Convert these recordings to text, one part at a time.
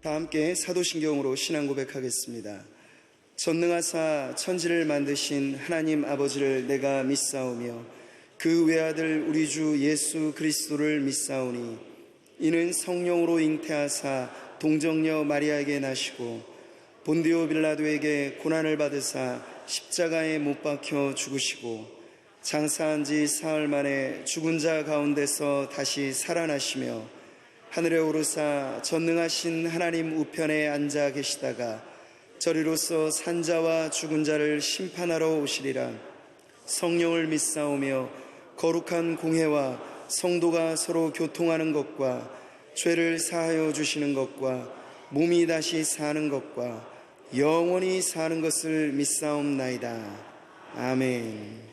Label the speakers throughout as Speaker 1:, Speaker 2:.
Speaker 1: 다 함께 사도신경으로 신앙 고백하겠습니다. 전능하사 천지를 만드신 하나님 아버지를 내가 믿사오며 그 외아들 우리 주 예수 그리스도를 믿사오니 이는 성령으로 잉태하사 동정녀 마리아에게 나시고 본디오 빌라도에게 고난을 받으사 십자가에 못 박혀 죽으시고 장사한 지 사흘 만에 죽은 자 가운데서 다시 살아나시며 하늘에 오르사 전능하신 하나님 우편에 앉아 계시다가 저리로서 산자와 죽은 자를 심판하러 오시리라. 성령을 믿사오며 거룩한 공회와 성도가 서로 교통하는 것과 죄를 사하여 주시는 것과 몸이 다시 사는 것과 영원히 사는 것을 믿사옵나이다. 아멘.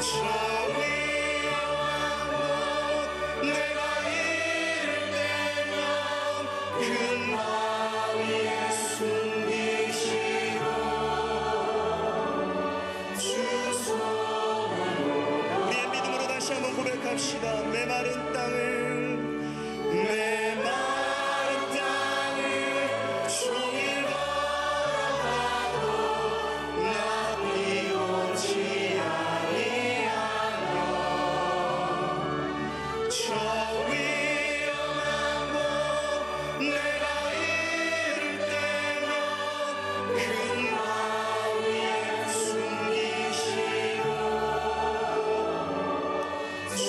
Speaker 1: 저 위험한 곳 내가 이를 때면 큰 강 위에 숨기시고 주 손으로 우리의 믿음으로 다시 한번 고백합시다. 메마른 땅을 종일 걸어가도 나 비오지 아니하며 저 위험한 곳 내가 이를 때면 큰 강 위에 숨기시고 주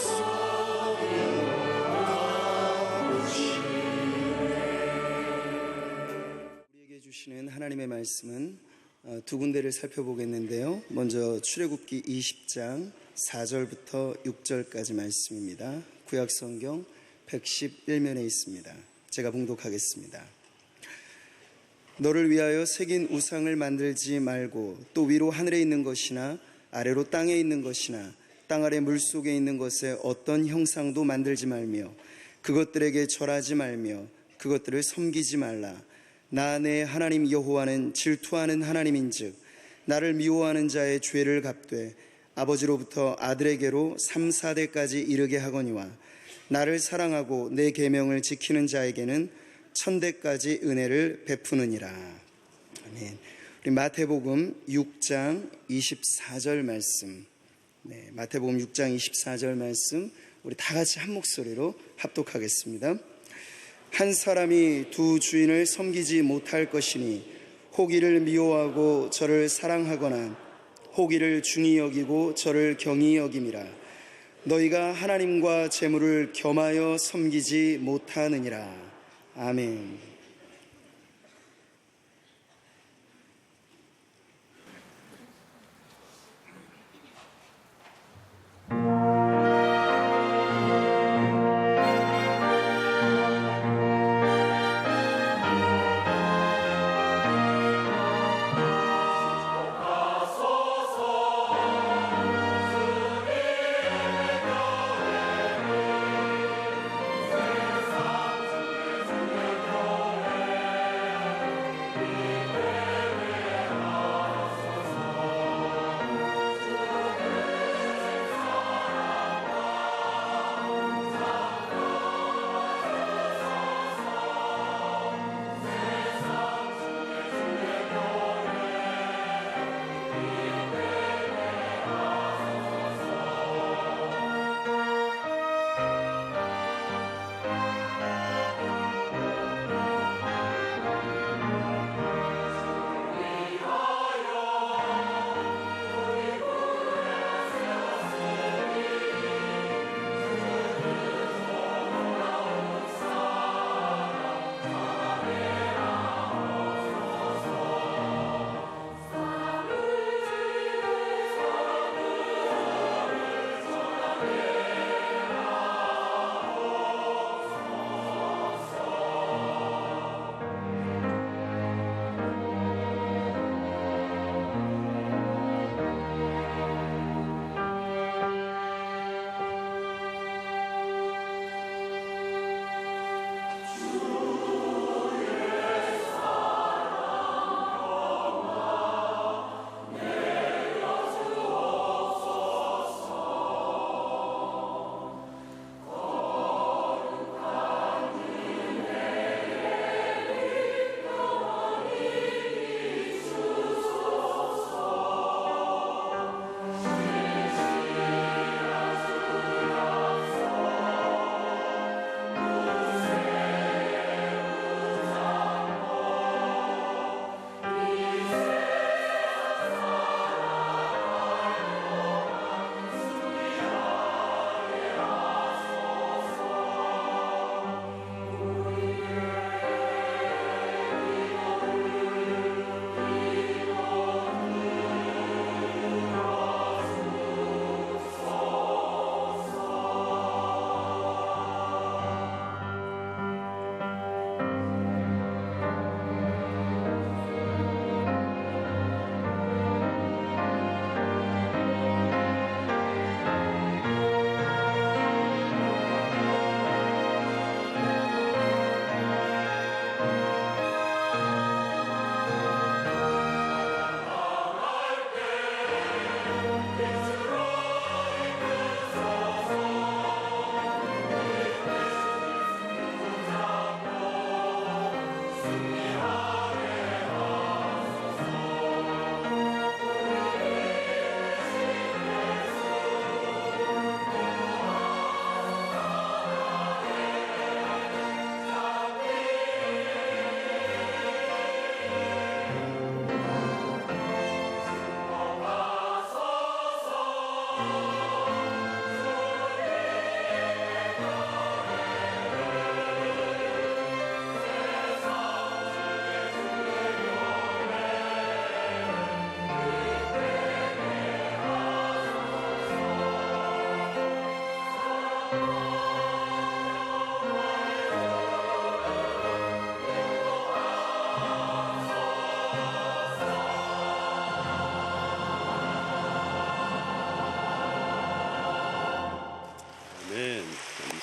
Speaker 1: 손으로 우리에게 주시는 하나님의 말씀은 두 군데를 살펴보겠는데요. 먼저 출애굽기 20장 4절부터 6절까지 말씀입니다. 구약성경 111면에 있습니다. 제가 봉독하겠습니다. 너를 위하여 새긴 우상을 만들지 말고 또 위로 하늘에 있는 것이나 아래로 땅에 있는 것이나 땅 아래 물속에 있는 것에 어떤 형상도 만들지 말며 그것들에게 절하지 말며 그것들을 섬기지 말라. 나 내 하나님 여호와는 질투하는 하나님인즉 나를 미워하는 자의 죄를 갚되 아버지로부터 아들에게로 3, 4대까지 이르게 하거니와 나를 사랑하고 내 계명을 지키는 자에게는 1000대까지 은혜를 베푸느니라. 아멘. 우리 마태복음 6장 24절 말씀. 네, 마태복음 6장 24절 말씀 우리 다 같이 한 목소리로 합독하겠습니다. 한 사람이 두 주인을 섬기지 못할 것이니 혹 이를 미워하고 저를 사랑하거나 혹 이를 중히 여기고 저를 경히 여김이라. 너희가 하나님과 재물을 겸하여 섬기지 못하느니라. 아멘.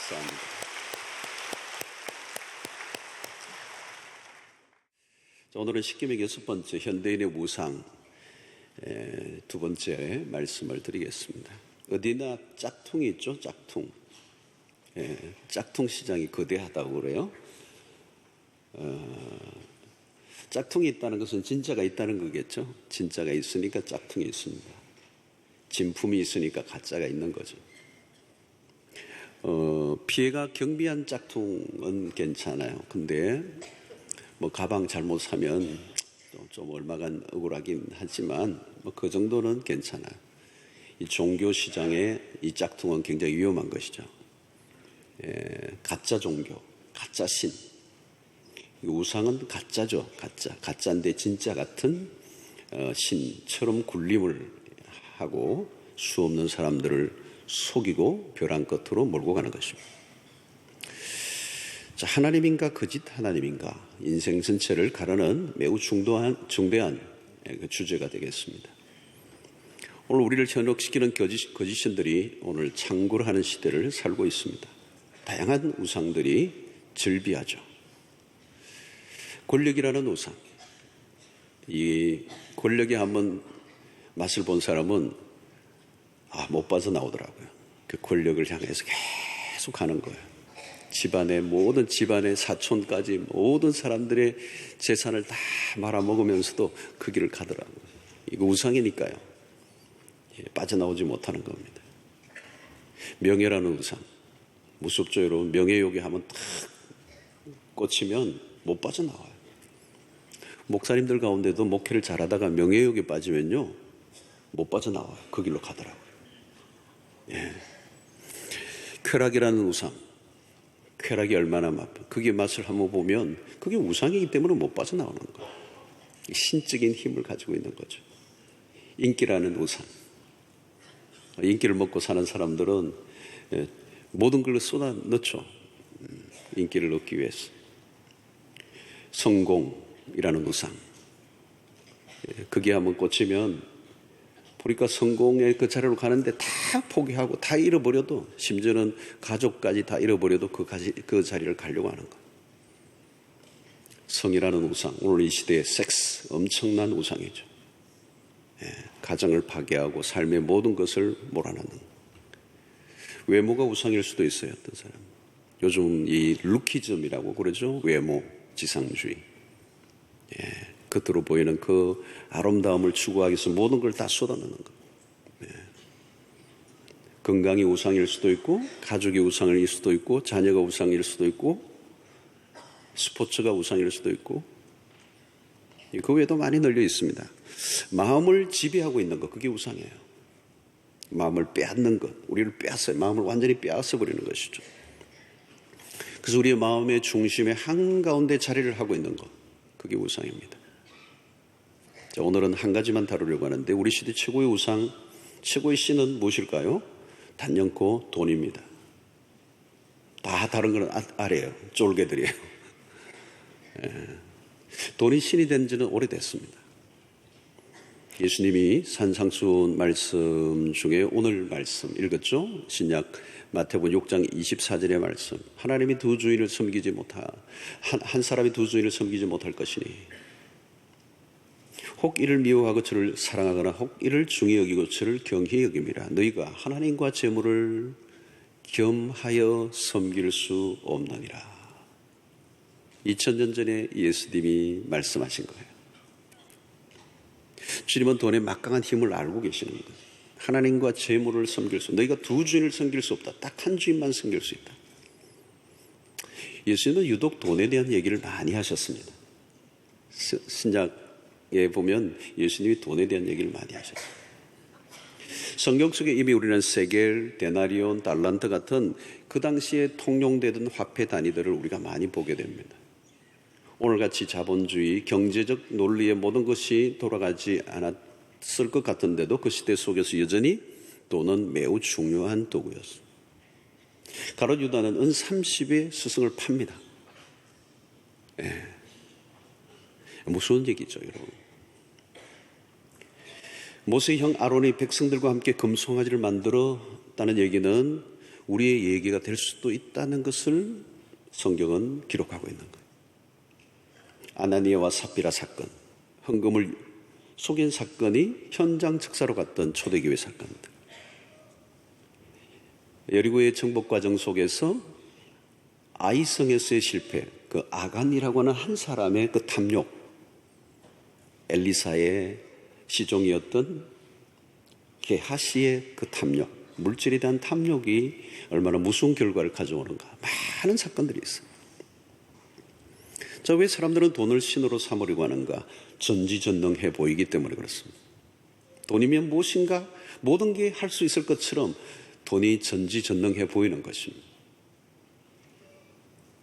Speaker 2: 감사합니다. 오늘은 십계명 6번째 현대인의 우상 두 번째 말씀을 드리겠습니다. 어디나 짝퉁이 있죠, 짝퉁. 짝퉁 시장이 거대하다고 그래요. 짝퉁이 있다는 것은 진짜가 있다는 거겠죠. 진짜가 있으니까 짝퉁이 있습니다. 진품이 있으니까 가짜가 있는 거죠. 피해가 경비한 짝퉁은 괜찮아요. 근데 뭐 가방 잘못 사면 좀 얼마간 억울하긴 하지만 뭐 그 정도는 괜찮아요. 이 종교 시장에 이 짝퉁은 굉장히 위험한 것이죠. 가짜 종교, 가짜 신. 이 우상은 가짜죠. 가짜인데 진짜 같은 신처럼 군림을 하고 수없는 사람들을 속이고 벼랑 끝으로 몰고 가는 것입니다. 자, 하나님인가 거짓 하나님인가 인생 전체를 가르는 매우 중대한 그 주제가 되겠습니다. 오늘 우리를 현혹시키는 거짓신들이 오늘 창궐 하는 시대를 살고 있습니다. 다양한 우상들이 즐비하죠. 권력이라는 우상. 이 권력에 한번 맛을 본 사람은 못 빠져나오더라고요. 그 권력을 향해서 계속 가는 거예요. 모든 집안의 사촌까지 모든 사람들의 재산을 다 말아먹으면서도 그 길을 가더라고요. 이거 우상이니까요. 빠져나오지 못하는 겁니다. 명예라는 우상. 무섭죠, 여러분. 명예욕에 한번 탁 꽂히면 못 빠져나와요. 목사님들 가운데도 목회를 잘하다가 명예욕에 빠지면요 못 빠져나와요. 그 길로 가더라고요. 쾌락이라는 우상. 쾌락이 얼마나 그게 맛을 한번 보면 그게 우상이기 때문에 못 빠져나오는 거예요. 신적인 힘을 가지고 있는 거죠. 인기라는 우상. 인기를 먹고 사는 사람들은 모든 걸 쏟아 넣죠. 인기를 얻기 위해서. 성공이라는 우상. 그게 한번 꽂히면 보니까 성공의 그 자리로 가는데 다 포기하고 다 잃어버려도 심지어는 가족까지 다 잃어버려도 그 자리를 가려고 하는 것. 성이라는 우상. 오늘 이 시대의 섹스 엄청난 우상이죠. 가정을 파괴하고 삶의 모든 것을 몰아넣는. 외모가 우상일 수도 있어요. 어떤 사람. 요즘 이 루키즘이라고 그러죠. 외모 지상주의. 겉으로 보이는 그 아름다움을 추구하기 위해서 모든 걸 다 쏟아넣는 것. 건강이 우상일 수도 있고 가족이 우상일 수도 있고 자녀가 우상일 수도 있고 스포츠가 우상일 수도 있고 그 외에도 많이 널려 있습니다. 마음을 지배하고 있는 것, 그게 우상이에요. 마음을 빼앗는 것, 우리를 빼앗어요. 마음을 완전히 빼앗아 버리는 것이죠. 그래서 우리의 마음의 중심에 한가운데 자리를 하고 있는 것, 그게 우상입니다. 자, 오늘은 한 가지만 다루려고 하는데 우리 시대 최고의 우상, 최고의 신은 무엇일까요? 단연코 돈입니다. 다 다른 건 아래요. 쫄개들이에요. 돈이 신이 된 지는 오래됐습니다. 예수님이 산상수훈 말씀 중에 오늘 말씀 읽었죠? 신약 마태복음 6장 24절의 말씀. 하나님이 두 주인을 섬기지 한 사람이 두 주인을 섬기지 못할 것이니 혹 이를 미워하고 저를 사랑하거나 혹 이를 중히 여기고 저를 경히 여김이라. 너희가 하나님과 재물을 겸하여 섬길 수 없느니라. 2000년 전에 예수님이 말씀하신 거예요. 주님은 돈의 막강한 힘을 알고 계시는 거예요. 하나님과 재물을 섬길 수, 너희가 두 주인을 섬길 수 없다. 딱 한 주인만 섬길 수 있다. 예수님은 유독 돈에 대한 얘기를 많이 하셨습니다. 신약에 보면 예수님이 돈에 대한 얘기를 많이 하셨어요. 성경 속에 이미 우리는 세겔, 데나리온, 달란트 같은 그 당시에 통용되던 화폐 단위들을 우리가 많이 보게 됩니다. 오늘같이 자본주의, 경제적 논리의 모든 것이 돌아가지 않았을 것 같은데도 그 시대 속에서 여전히 돈은 매우 중요한 도구였습니다. 가롯 유다는 은 30의 스승을 팝니다. 무서운 얘기죠, 여러분. 모세의 형 아론이 백성들과 함께 금송아지를 만들었다는 얘기는 우리의 얘기가 될 수도 있다는 것을 성경은 기록하고 있는 거예요. 아나니아와 삽비라 사건, 헌금을 속인 사건이 현장 즉사로 갔던 초대교회 사건입니다. 여리고의 정복 과정 속에서 아이성에서의 실패, 그 아간이라고 하는 한 사람의 그 탐욕, 엘리사의 시종이었던 게하시의 그 탐욕, 물질에 대한 탐욕이 얼마나 무서운 결과를 가져오는가. 많은 사건들이 있어요. 자, 왜 사람들은 돈을 신으로 삼으려고 하는가? 전지전능해 보이기 때문에 그렇습니다. 돈이면 무엇인가? 모든 게 할 수 있을 것처럼 돈이 전지전능해 보이는 것입니다.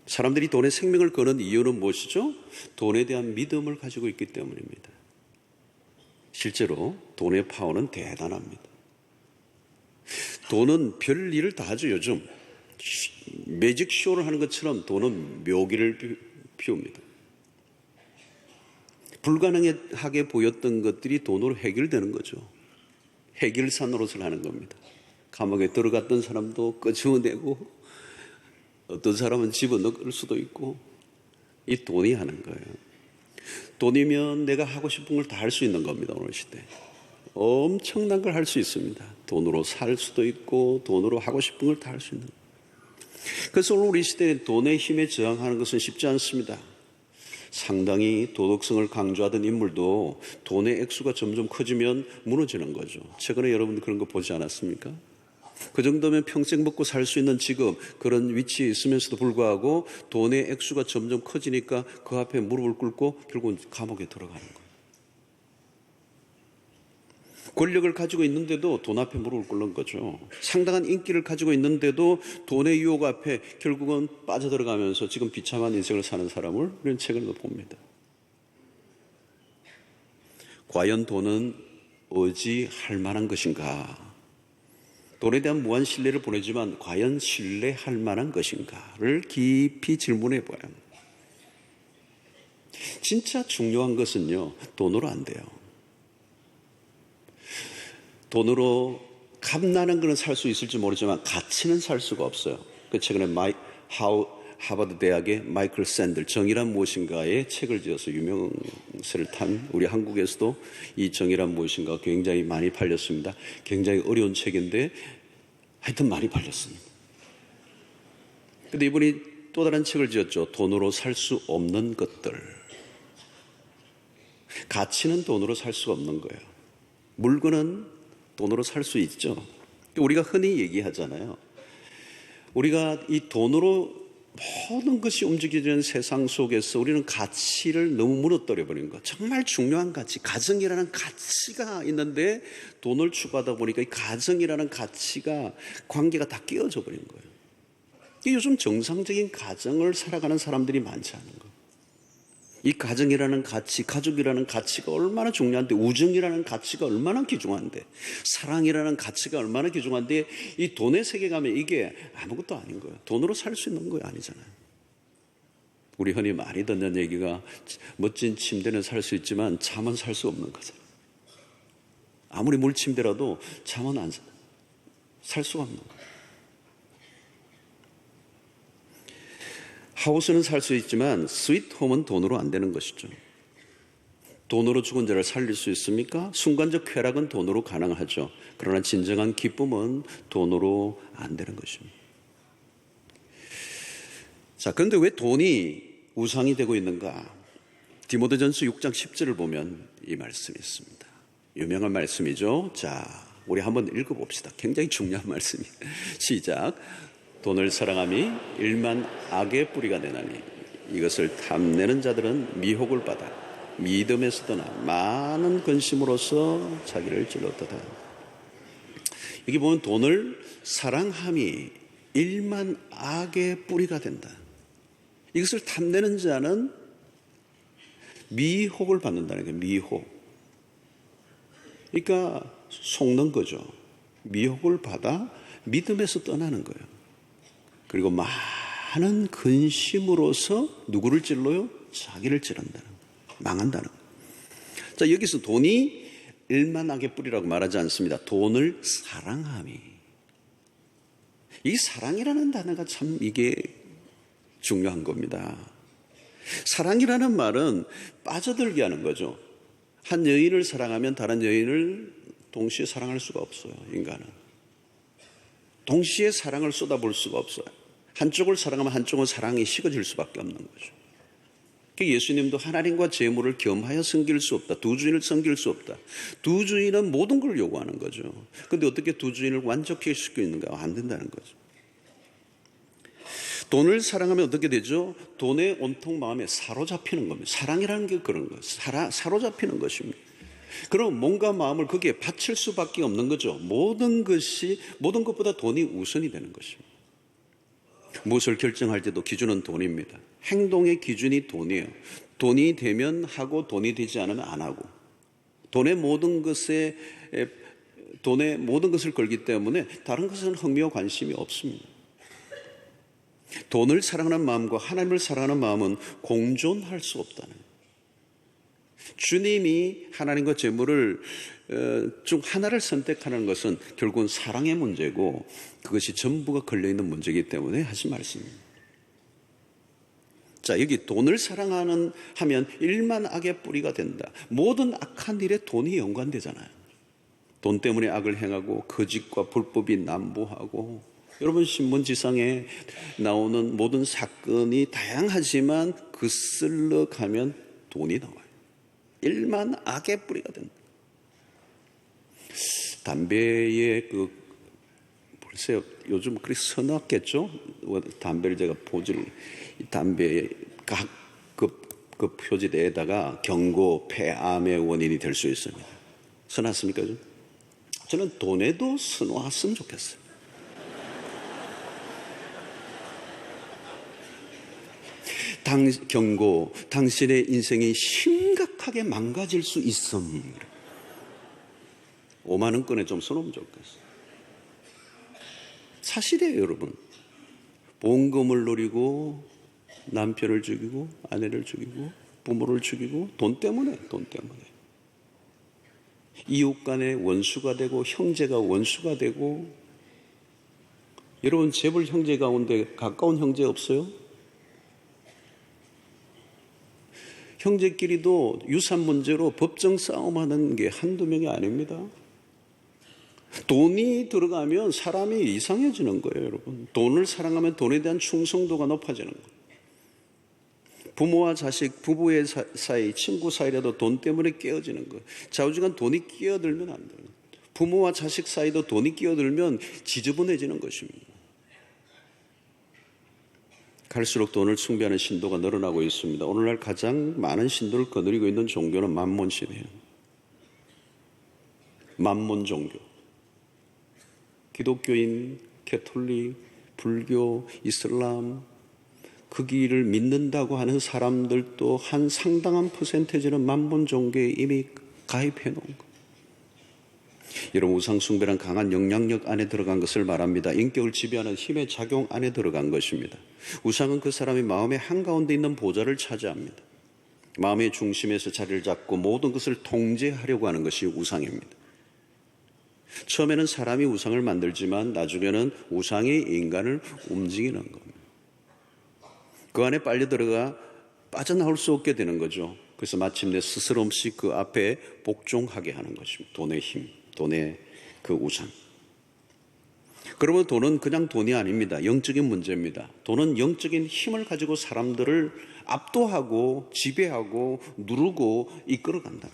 Speaker 2: 사람들이 돈에 생명을 거는 이유는 무엇이죠? 돈에 대한 믿음을 가지고 있기 때문입니다. 실제로 돈의 파워는 대단합니다. 돈은 별 일을 다 하죠. 요즘 매직쇼를 하는 것처럼 돈은 묘기를 피웁니다. 불가능하게 보였던 것들이 돈으로 해결되는 거죠. 해결사 노릇을 하는 겁니다. 감옥에 들어갔던 사람도 끄집어내고 어떤 사람은 집어넣을 수도 있고 이 돈이 하는 거예요. 돈이면 내가 하고 싶은 걸 다 할 수 있는 겁니다. 오늘 시대 엄청난 걸 할 수 있습니다. 돈으로 살 수도 있고 돈으로 하고 싶은 걸 다 할 수 있는 거예요. 그래서 오늘 우리 시대에 돈의 힘에 저항하는 것은 쉽지 않습니다. 상당히 도덕성을 강조하던 인물도 돈의 액수가 점점 커지면 무너지는 거죠. 최근에 여러분들 그런 거 보지 않았습니까? 그 정도면 평생 먹고 살 수 있는 직업, 그런 위치에 있으면서도 불구하고 돈의 액수가 점점 커지니까 그 앞에 무릎을 꿇고 결국은 감옥에 들어가는 거예요. 권력을 가지고 있는데도 돈 앞에 무릎을 꿇는 거죠. 상당한 인기를 가지고 있는데도 돈의 유혹 앞에 결국은 빠져들어가면서 지금 비참한 인생을 사는 사람을 우리는 최근에도 봅니다. 과연 돈은 의지할 만한 것인가? 돈에 대한 무한 신뢰를 보내지만 과연 신뢰할 만한 것인가를 깊이 질문해 봐야 합니다. 진짜 중요한 것은요, 돈으로 안 돼요. 돈으로 값나는 것은 살 수 있을지 모르지만 가치는 살 수가 없어요. 그 최근에 하버드 대학의 마이클 샌들 정의란 무엇인가의 책을 지어서 유명세를 탄 우리 한국에서도 이 정의란 무엇인가 굉장히 많이 팔렸습니다. 굉장히 어려운 책인데 하여튼 많이 팔렸습니다. 그런데 이분이 또 다른 책을 지었죠. 돈으로 살 수 없는 것들. 가치는 돈으로 살 수가 없는 거예요. 물건은 돈으로 살 수 있죠. 우리가 흔히 얘기하잖아요. 우리가 이 돈으로 모든 것이 움직이는 세상 속에서 우리는 가치를 너무 무너뜨려 버린 것. 정말 중요한 가치, 가정이라는 가치가 있는데 돈을 추구하다 보니까 이 가정이라는 가치가 관계가 다 깨어져 버린 거예요. 요즘 정상적인 가정을 살아가는 사람들이 많지 않은 거예요. 이 가정이라는 가치, 가족이라는 가치가 얼마나 중요한데, 우정이라는 가치가 얼마나 귀중한데, 사랑이라는 가치가 얼마나 귀중한데, 이 돈의 세계 가면 이게 아무것도 아닌 거예요. 돈으로 살 수 있는 거예요? 아니잖아요. 우리 흔히 많이 듣는 얘기가 멋진 침대는 살 수 있지만 잠은 살 수 없는 거죠. 아무리 물침대라도 잠은 살 수가 없는 거예요. 하우스는 살 수 있지만 스윗홈은 돈으로 안 되는 것이죠. 돈으로 죽은 자를 살릴 수 있습니까? 순간적 쾌락은 돈으로 가능하죠. 그러나 진정한 기쁨은 돈으로 안 되는 것입니다. 자, 그런데 왜 돈이 우상이 되고 있는가? 디모데전서 6장 10절을 보면 이 말씀이 있습니다. 유명한 말씀이죠. 자, 우리 한번 읽어봅시다. 굉장히 중요한 말씀이에요. 시작. 돈을 사랑함이 일만 악의 뿌리가 되나니 이것을 탐내는 자들은 미혹을 받아 믿음에서 떠나 많은 근심으로써 자기를 찔렀도다. 여기 보면 돈을 사랑함이 일만 악의 뿌리가 된다. 이것을 탐내는 자는 미혹을 받는다는 거예요. 미혹. 그러니까 속는 거죠. 미혹을 받아 믿음에서 떠나는 거예요. 그리고 많은 근심으로서 누구를 찔러요? 자기를 찌른다는 거예요. 망한다는 거예요. 자, 여기서 돈이 일만 악의 뿌리라고 말하지 않습니다. 돈을 사랑함이. 이 사랑이라는 단어가 참 이게 중요한 겁니다. 사랑이라는 말은 빠져들게 하는 거죠. 한 여인을 사랑하면 다른 여인을 동시에 사랑할 수가 없어요. 인간은 동시에 사랑을 쏟아볼 수가 없어요. 한쪽을 사랑하면 한쪽은 사랑이 식어질 수밖에 없는 거죠. 예수님도 하나님과 재물을 겸하여 섬길 수 없다. 두 주인을 섬길 수 없다. 두 주인은 모든 걸 요구하는 거죠. 그런데 어떻게 두 주인을 완전시킬 수 있는가? 안 된다는 거죠. 돈을 사랑하면 어떻게 되죠? 돈에 온통 마음에 사로잡히는 겁니다. 사랑이라는 게 그런 거예요. 사로잡히는 것입니다. 그럼 몸과 마음을 거기에 바칠 수밖에 없는 거죠. 모든 것보다 돈이 우선이 되는 것입니다. 무엇을 결정할 때도 기준은 돈입니다. 행동의 기준이 돈이에요. 돈이 되면 하고 돈이 되지 않으면 안 하고, 돈의 모든 것을 걸기 때문에 다른 것은 흥미와 관심이 없습니다. 돈을 사랑하는 마음과 하나님을 사랑하는 마음은 공존할 수 없다는 거예요. 주님이 하나님과 재물을 중 하나를 선택하는 것은 결국은 사랑의 문제고, 그것이 전부가 걸려있는 문제이기 때문에 하신 말씀입니다. 자, 여기 돈을 사랑하면 일만 악의 뿌리가 된다. 모든 악한 일에 돈이 연관되잖아요. 돈 때문에 악을 행하고 거짓과 불법이 난무하고, 여러분 신문지상에 나오는 모든 사건이 다양하지만 그슬러 가면 돈이 나와요. 일만 악의 뿌리가 된다. 담배의 글쎄요, 요즘 그렇게 서놨겠죠? 담배를 제가 담배 그 표지대에다가 경고, 폐암의 원인이 될 수 있습니다. 서놨습니까? 저는 돈에도 서놓았으면 좋겠어요. 경고, 당신의 인생이 심각하게 망가질 수 있음. 5만 원권에 좀 써놓으면 좋겠어요. 사실이에요, 여러분. 보험금을 노리고 남편을 죽이고 아내를 죽이고 부모를 죽이고 돈 때문에 이웃 간에 원수가 되고 형제가 원수가 되고. 여러분 재벌 형제 가운데 가까운 형제 없어요? 형제끼리도 유산 문제로 법정 싸움하는 게 한두 명이 아닙니다. 돈이 들어가면 사람이 이상해지는 거예요, 여러분. 돈을 사랑하면 돈에 대한 충성도가 높아지는 거예요. 부모와 자식, 부부의 사이, 친구 사이라도 돈 때문에 깨어지는 거예요. 좌우지간 돈이 끼어들면 안 돼요. 부모와 자식 사이도 돈이 끼어들면 지저분해지는 것입니다. 갈수록 돈을 숭배하는 신도가 늘어나고 있습니다. 오늘날 가장 많은 신도를 거느리고 있는 종교는 만몬신이에요. 만몬 종교. 기독교인, 캐톨릭, 불교, 이슬람, 그 길을 믿는다고 하는 사람들도 한 상당한 퍼센테이지는 만몬 종교에 이미 가입해 놓은 거예요. 여러분, 우상숭배란 강한 영향력 안에 들어간 것을 말합니다. 인격을 지배하는 힘의 작용 안에 들어간 것입니다. 우상은 그 사람의 마음의 한가운데 있는 보좌를 차지합니다. 마음의 중심에서 자리를 잡고 모든 것을 통제하려고 하는 것이 우상입니다. 처음에는 사람이 우상을 만들지만 나중에는 우상이 인간을 움직이는 겁니다. 그 안에 빨려 들어가 빠져나올 수 없게 되는 거죠. 그래서 마침내 스스럼 없이 그 앞에 복종하게 하는 것입니다. 돈의 힘, 돈의 그 우상. 그러면 돈은 그냥 돈이 아닙니다. 영적인 문제입니다. 돈은 영적인 힘을 가지고 사람들을 압도하고 지배하고 누르고 이끌어간다.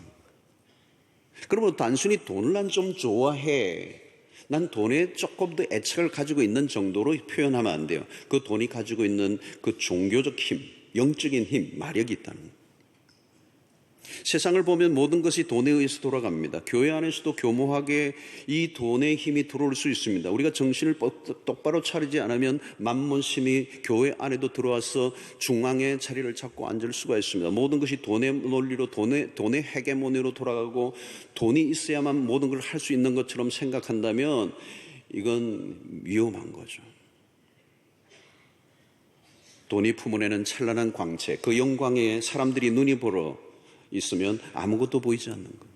Speaker 2: 그러면 단순히 돈을 난 좀 좋아해, 난 돈에 조금 더 애착을 가지고 있는 정도로 표현하면 안 돼요. 그 돈이 가지고 있는 그 종교적 힘, 영적인 힘, 마력이 있다는 거예요. 세상을 보면 모든 것이 돈에 의해서 돌아갑니다. 교회 안에서도 교묘하게 이 돈의 힘이 들어올 수 있습니다. 우리가 정신을 똑바로 차리지 않으면 만몬신이 교회 안에도 들어와서 중앙에 자리를 잡고 앉을 수가 있습니다. 모든 것이 돈의 논리로, 돈의 헤게모니로 돌아가고 돈이 있어야만 모든 걸 할 수 있는 것처럼 생각한다면 이건 위험한 거죠. 돈이 품어내는 찬란한 광채, 그 영광에 사람들이 눈이 보러 있으면 아무것도 보이지 않는 거예요.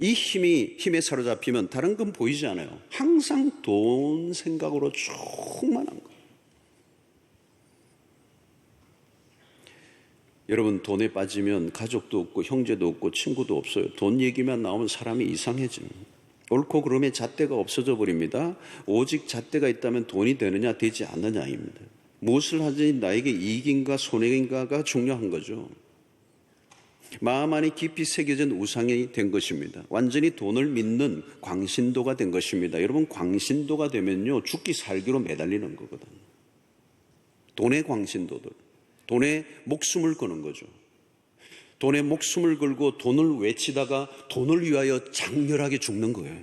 Speaker 2: 이 힘에 사로잡히면 다른 건 보이지 않아요. 항상 돈 생각으로 충만한 거예요. 여러분, 돈에 빠지면 가족도 없고 형제도 없고 친구도 없어요. 돈 얘기만 나오면 사람이 이상해집니다. 옳고 그름의 잣대가 없어져 버립니다. 오직 잣대가 있다면 돈이 되느냐 되지 않느냐입니다. 무엇을 하든지 나에게 이익인가 손해인가가 중요한 거죠. 마음 안에 깊이 새겨진 우상이 된 것입니다. 완전히 돈을 믿는 광신도가 된 것입니다. 여러분, 광신도가 되면요, 죽기 살기로 매달리는 거거든요. 돈의 광신도들, 돈에 목숨을 거는 거죠. 돈에 목숨을 걸고 돈을 외치다가 돈을 위하여 장렬하게 죽는 거예요.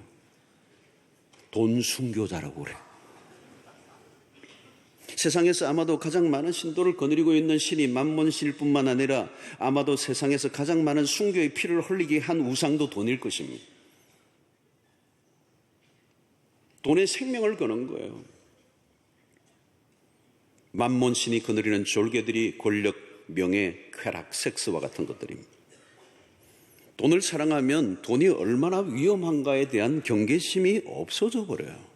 Speaker 2: 돈 순교자라고 그래요. 세상에서 아마도 가장 많은 신도를 거느리고 있는 신이 만몬신일 뿐만 아니라 아마도 세상에서 가장 많은 순교의 피를 흘리게 한 우상도 돈일 것입니다. 돈에 생명을 거는 거예요. 만몬신이 거느리는 졸개들이 권력, 명예, 쾌락, 섹스와 같은 것들입니다. 돈을 사랑하면 돈이 얼마나 위험한가에 대한 경계심이 없어져 버려요.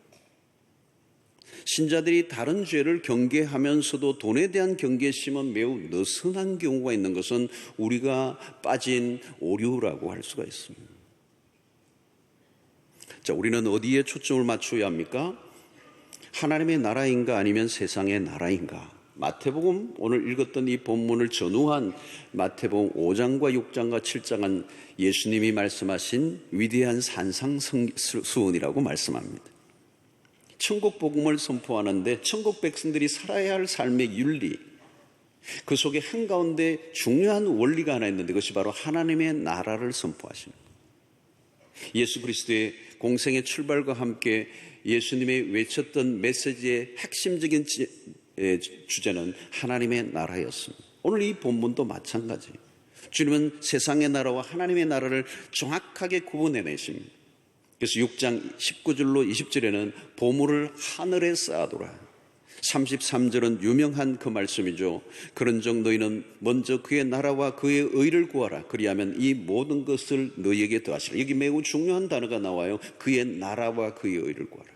Speaker 2: 신자들이 다른 죄를 경계하면서도 돈에 대한 경계심은 매우 느슨한 경우가 있는 것은 우리가 빠진 오류라고 할 수가 있습니다. 자, 우리는 어디에 초점을 맞춰야 합니까? 하나님의 나라인가 아니면 세상의 나라인가? 마태복음, 오늘 읽었던 이 본문을 전후한 마태복음 5장과 6장과 7장은 예수님이 말씀하신 위대한 산상수훈이라고 말씀합니다. 천국 복음을 선포하는데 천국 백성들이 살아야 할 삶의 윤리, 그 속에 한가운데 중요한 원리가 하나 있는데 그것이 바로 하나님의 나라를 선포하시는 거예요. 예수 그리스도의 공생의 출발과 함께 예수님이 외쳤던 메시지의 핵심적인 주제는 하나님의 나라였습니다. 오늘 이 본문도 마찬가지예요. 주님은 세상의 나라와 하나님의 나라를 정확하게 구분해내십니다. 그래서 6장 19절로 20절에는 보물을 하늘에 쌓아두라. 33절은 유명한 그 말씀이죠. 그런즉 너희는 먼저 그의 나라와 그의 의를 구하라. 그리하면 이 모든 것을 너희에게 더하시라. 여기 매우 중요한 단어가 나와요. 그의 나라와 그의 의를 구하라.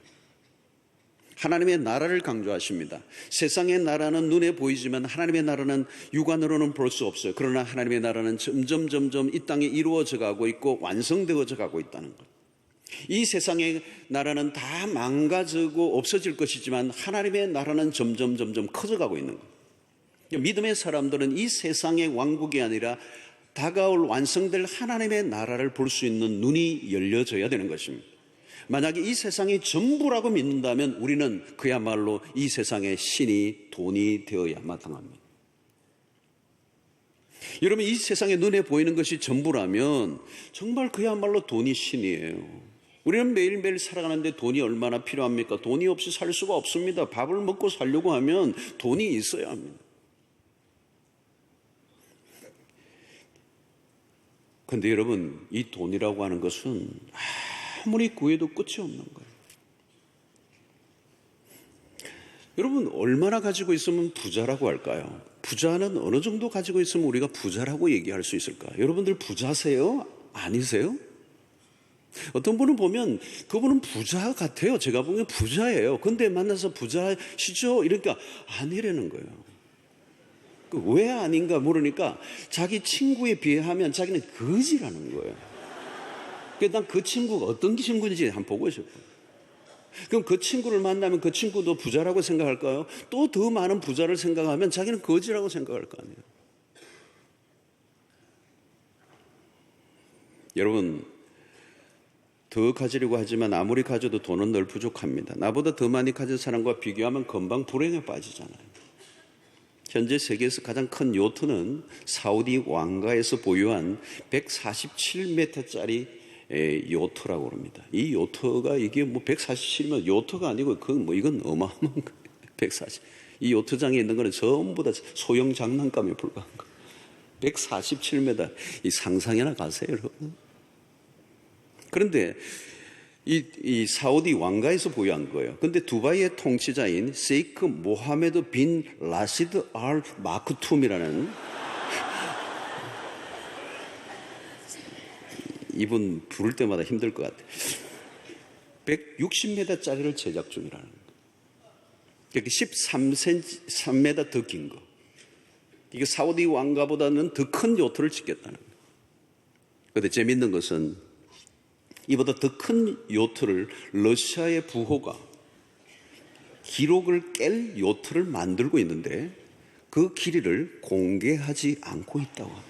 Speaker 2: 하나님의 나라를 강조하십니다. 세상의 나라는 눈에 보이지만 하나님의 나라는 육안으로는 볼 수 없어요. 그러나 하나님의 나라는 점점 이 땅에 이루어져 가고 있고 완성되어져 가고 있다는 것. 이 세상의 나라는 다 망가지고 없어질 것이지만 하나님의 나라는 점점 커져가고 있는 거예요. 믿음의 사람들은 이 세상의 왕국이 아니라 다가올 완성될 하나님의 나라를 볼 수 있는 눈이 열려져야 되는 것입니다. 만약에 이 세상이 전부라고 믿는다면 우리는 그야말로 이 세상의 신이 돈이 되어야 마땅합니다. 여러분, 이 세상에 눈에 보이는 것이 전부라면 정말 그야말로 돈이 신이에요. 우리는 매일매일 살아가는데 돈이 얼마나 필요합니까? 돈이 없이 살 수가 없습니다. 밥을 먹고 살려고 하면 돈이 있어야 합니다. 그런데 여러분, 이 돈이라고 하는 것은 아무리 구해도 끝이 없는 거예요. 여러분, 얼마나 가지고 있으면 부자라고 할까요? 부자는 어느 정도 가지고 있으면 우리가 부자라고 얘기할 수 있을까? 여러분들 부자세요? 아니세요? 어떤 분은 보면 그분은 부자 같아요. 제가 보기엔 부자예요. 근데 만나서 부자시죠? 이러니까 아니라는 거예요. 왜 아닌가 물으니까 자기 친구에 비하면 자기는 거지라는 거예요. 그래서 난 그 친구가 어떤 친구인지 한번 보고 싶어요. 그럼 그 친구를 만나면 그 친구도 부자라고 생각할까요? 또 더 많은 부자를 생각하면 자기는 거지라고 생각할 거 아니에요. 여러분, 더 가지려고 하지만 아무리 가져도 돈은 늘 부족합니다. 나보다 더 많이 가진 사람과 비교하면 금방 불행에 빠지잖아요. 현재 세계에서 가장 큰 요트는 사우디 왕가에서 보유한 147m짜리 요트라고 합니다. 이 요트가 이게 뭐 147면 요트가 아니고 이건 어마어마한 거예요. 140. 이 요트장에 있는 거는 전부 다 소형 장난감에 불과한 거예요. 147m. 이 상상이나 가세요, 여러분. 그런데 이 사우디 왕가에서 보유한 거예요. 그런데 두바이의 통치자인 세이크 모하메드 빈 라시드 알 마크툼이라는 이분 부를 때마다 힘들 것 같아요. 160m짜리를 제작 중이라는 거예요. 그러니까 13cm, 3m 더 긴 거. 이게 사우디 왕가보다는 더 큰 요트를 짓겠다는 거예요. 그런데 재밌는 것은 이보다 더 큰 요트를 러시아의 부호가 기록을 깰 요트를 만들고 있는데 그 길이를 공개하지 않고 있다고 합니다.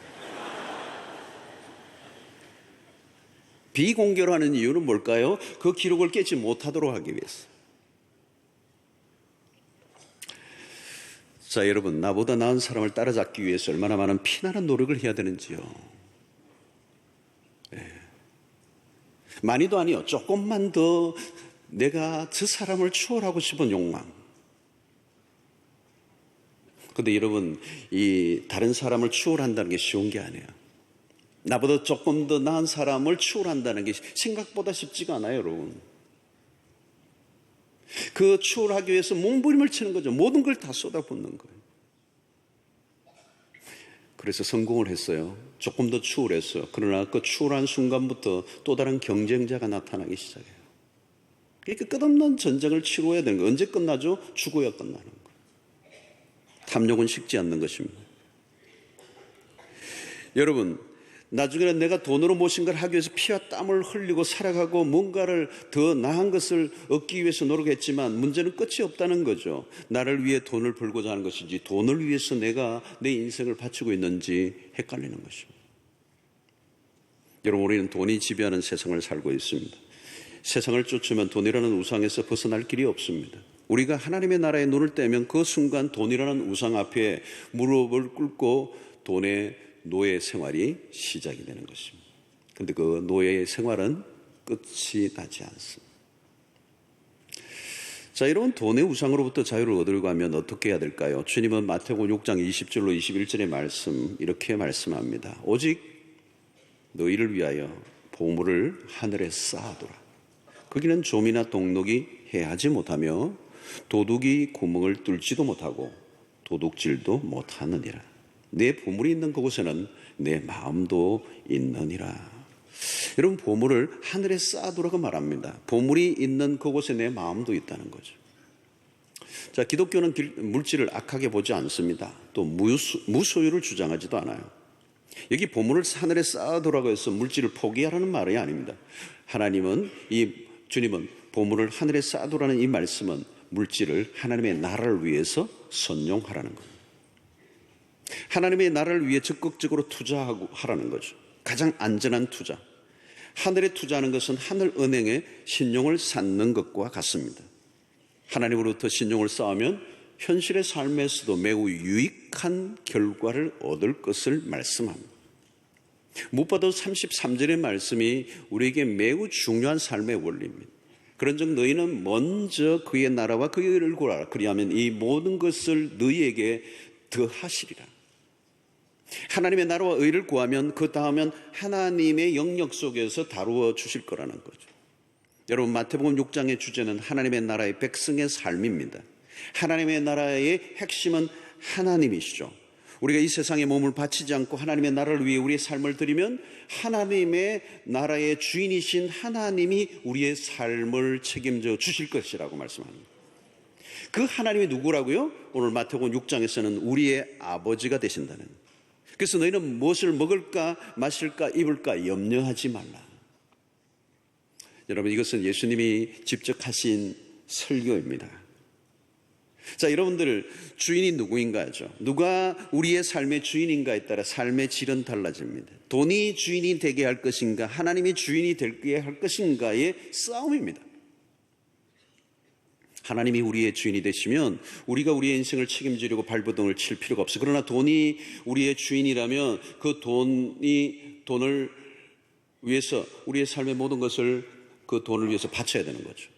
Speaker 2: 비공개로 하는 이유는 뭘까요? 그 기록을 깨지 못하도록 하기 위해서. 자, 여러분, 나보다 나은 사람을 따라잡기 위해서 얼마나 많은 피나는 노력을 해야 되는지요. 네. 많이도 아니요. 조금만 더 내가 저 사람을 추월하고 싶은 욕망. 근데 여러분, 이 다른 사람을 추월한다는 게 쉬운 게 아니에요. 나보다 조금 더 나은 사람을 추월한다는 게 생각보다 쉽지가 않아요, 여러분. 그 추월하기 위해서 몸부림을 치는 거죠. 모든 걸 다 쏟아붓는 거예요. 그래서 성공을 했어요. 조금 더 추월했어요. 그러나 그 추월한 순간부터 또 다른 경쟁자가 나타나기 시작해요. 그러니까 끝없는 전쟁을 치러야 되는 거예요. 언제 끝나죠? 죽어야 끝나는 거예요. 탐욕은 식지 않는 것입니다. 여러분, 나중에는 내가 돈으로 무엇인가를 하기 위해서 피와 땀을 흘리고 살아가고 뭔가를 더 나은 것을 얻기 위해서 노력했지만 문제는 끝이 없다는 거죠. 나를 위해 돈을 벌고자 하는 것인지 돈을 위해서 내가 내 인생을 바치고 있는지 헷갈리는 것입니다. 여러분, 우리는 돈이 지배하는 세상을 살고 있습니다. 세상을 쫓으면 돈이라는 우상에서 벗어날 길이 없습니다. 우리가 하나님의 나라에 눈을 떼면 그 순간 돈이라는 우상 앞에 무릎을 꿇고 돈의 노예 생활이 시작이 되는 것입니다. 그런데 그 노예의 생활은 끝이 나지 않습니다. 자, 여러분, 돈의 우상으로부터 자유를 얻으려고 하면 어떻게 해야 될까요? 주님은 마태복음 6장 20절로 21절의 말씀 이렇게 말씀합니다. 오직 너희를 위하여 보물을 하늘에 쌓아두라. 거기는 좀이나 동록이 해하지 못하며 도둑이 구멍을 뚫지도 못하고 도둑질도 못하느니라. 내 보물이 있는 그곳에는 내 마음도 있느니라. 여러분, 보물을 하늘에 쌓아두라고 말합니다. 보물이 있는 그곳에 내 마음도 있다는 거죠. 자, 기독교는 물질을 악하게 보지 않습니다. 또 무소유를 주장하지도 않아요. 여기 보물을 하늘에 쌓아두라고 해서 물질을 포기하라는 말이 아닙니다. 주님은 보물을 하늘에 쌓아두라는 이 말씀은 물질을 하나님의 나라를 위해서 선용하라는 겁니다. 하나님의 나라를 위해 적극적으로 투자하라는 거죠. 가장 안전한 투자. 하늘에 투자하는 것은 하늘은행에 신용을 쌓는 것과 같습니다. 하나님으로부터 신용을 쌓으면 현실의 삶에서도 매우 유익한 결과를 얻을 것을 말씀합니다. 무엇보다도 33절의 말씀이 우리에게 매우 중요한 삶의 원리입니다. 그런즉 너희는 먼저 그의 나라와 그의 의를 구하라. 그리하면 이 모든 것을 너희에게 더하시리라. 하나님의 나라와 의를 구하면 그 다음은 하나님의 영역 속에서 다루어 주실 거라는 거죠. 여러분, 마태복음 6장의 주제는 하나님의 나라의 백성의 삶입니다. 하나님의 나라의 핵심은 하나님이시죠. 우리가 이 세상에 몸을 바치지 않고 하나님의 나라를 위해 우리의 삶을 드리면 하나님의 나라의 주인이신 하나님이 우리의 삶을 책임져 주실 것이라고 말씀합니다. 그 하나님이 누구라고요? 오늘 마태복음 6장에서는 우리의 아버지가 되신다는. 그래서 너희는 무엇을 먹을까 마실까 입을까 염려하지 말라. 여러분, 이것은 예수님이 직접 하신 설교입니다. 자, 여러분들, 주인이 누구인가죠? 누가 우리의 삶의 주인인가에 따라 삶의 질은 달라집니다. 돈이 주인이 되게 할 것인가, 하나님이 주인이 되게 할 것인가의 싸움입니다. 하나님이 우리의 주인이 되시면 우리가 우리의 인생을 책임지려고 발버둥을 칠 필요가 없어요. 그러나 돈이 우리의 주인이라면 그 돈을 위해서 우리의 삶의 모든 것을 그 돈을 위해서 바쳐야 되는 거죠.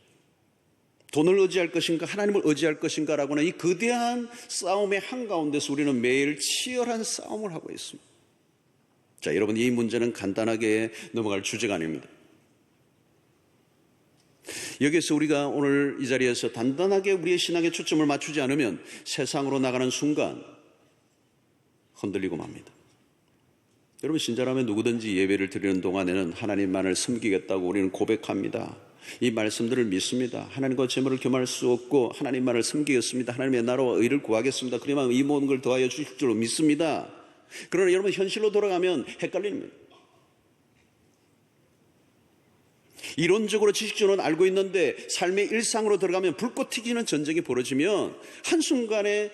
Speaker 2: 돈을 의지할 것인가 하나님을 의지할 것인가라고는 이 거대한 싸움의 한가운데서 우리는 매일 치열한 싸움을 하고 있습니다. 자, 여러분, 이 문제는 간단하게 넘어갈 주제가 아닙니다. 여기에서 우리가 오늘 이 자리에서 단단하게 우리의 신앙에 초점을 맞추지 않으면 세상으로 나가는 순간 흔들리고 맙니다. 여러분, 신자라면 누구든지 예배를 드리는 동안에는 하나님만을 섬기겠다고 우리는 고백합니다. 이 말씀들을 믿습니다. 하나님과 재물을 겸할 수 없고 하나님만을 섬기겠습니다. 하나님의 나라와 의를 구하겠습니다. 그러면 이 모든 걸 더하여 주실 줄로 믿습니다. 그러나 여러분, 현실로 돌아가면 헷갈립니다. 이론적으로 지식적으로는 알고 있는데 삶의 일상으로 들어가면 불꽃 튀기는 전쟁이 벌어지면 한순간에